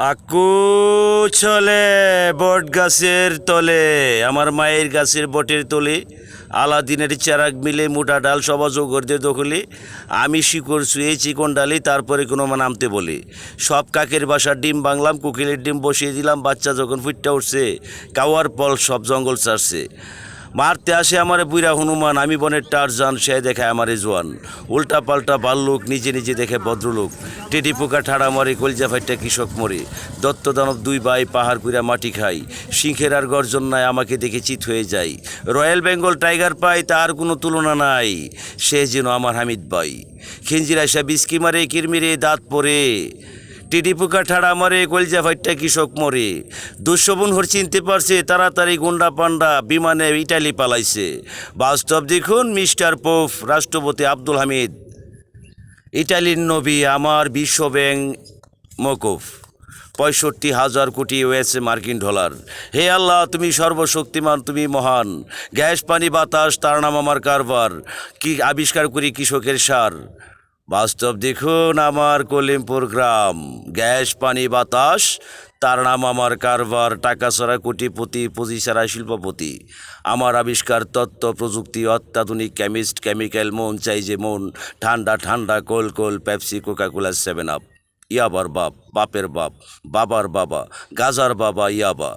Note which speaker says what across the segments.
Speaker 1: আকু চলে বট গাছের তলে, আমার মায়ের গাছের বটের তলে আলাদিনের চারাক মিলে মোটা ডাল সবাজ গর্দে দখলে আমি শিকড় শুয়ে চিকন ডালি তারপরে কোনো নামতে বলি। সব কাকের বাসার ডিম বাংলাম, কোকিলের ডিম বসিয়ে দিলাম, বাচ্চা যখন ফুটটা উঠছে কাওয়ার পল সব জঙ্গল ছাড়ছে। মারতে আসে আমারে বুইরা হনুমান, আমি বনের টারজান, সে দেখে আমারে জোয়ান। উল্টা পাল্টা বাল্লুক, নিজে নিজে দেখে ভদ্রলোক। টেডি পোকা ঠাড়া মারে, কলজা ফাইটটা কৃষক মরে। দত্ত দানব দুই ভাই পাহাড় কুইরা মাটি খাই, সিংহের আর গর্জন নাই, আমাকে দেখে চিত হয়ে যায়। রয়্যাল বেঙ্গল টাইগার পাই, তার কোনো তুলনা নাই, সে যেন আমার হামিদ ভাই। খিঞ্জির আইসা বিস্কি মারে, কিরমিরে দাঁত পরে, টিডি পোকা ঠাড়া মারে, কলজা ফাইটটা কৃষক মরে। দুঃশোভন হর চিনতে পারছে, তাড়াতাড়ি গুন্ডা পান্ডা বিমানে ইটালি পালাইছে। বাস্তব দেখুন মিস্টার পোপ, রাষ্ট্রপতি আব্দুল হামিদ, ইটালির নবী, আমার বিশ্ব ব্যাংক মকুফ, 65,000 কোটি হয়েছে মার্কিন ডলার। হে আল্লাহ, তুমি সর্বশক্তিমান, তুমি মহান। গ্যাস পানি বাতাস, তার নাম আমার কারবার, কি আবিষ্কার করি কৃষকের সার। বাস্তব দেখুন আমার কলিমপুর গ্রাম, গ্যাস পানি বাতাস, তার নাম আমার কারবার। টাকা ছাড়া কোটিপতি, পুঁজি ছাড়া শিল্পপতি। আমার আবিষ্কার তত্ত্ব প্রযুক্তি, অত্যাধুনিক কেমিস্ট, কেমিক্যাল, মন চাই যে মন, ঠান্ডা ঠান্ডা কোল কোল, পেপসি, কোকাকোলা, 7 আপ। ইয়াবার বাপ, বাপের বাপ, বাবার বাবা, গাজার বাবা ইয়াবা।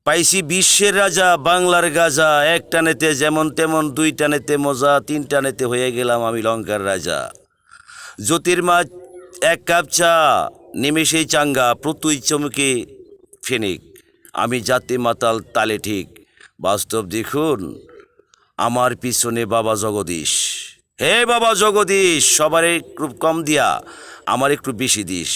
Speaker 1: পাইছি বিশ্বের রাজা, বাংলার গাজা, এক টানেতে যেমন তেমন, দুই টানেতে মজা, তিন টানেতে হয়ে গেলাম আমি লঙ্কার রাজা। জ্যোতির্মা এক কাপ চা, নিমেষেই চাঙ্গা, প্রতুই চমকে ফেনিক, আমি জাতি মাতাল তালে ঠিক। বাস্তব দেখুন আমার পিছনে বাবা জগদীশ। হে বাবা জগদীশ, সবার খুব কম দিয়া আমার একটু বেশি দিস।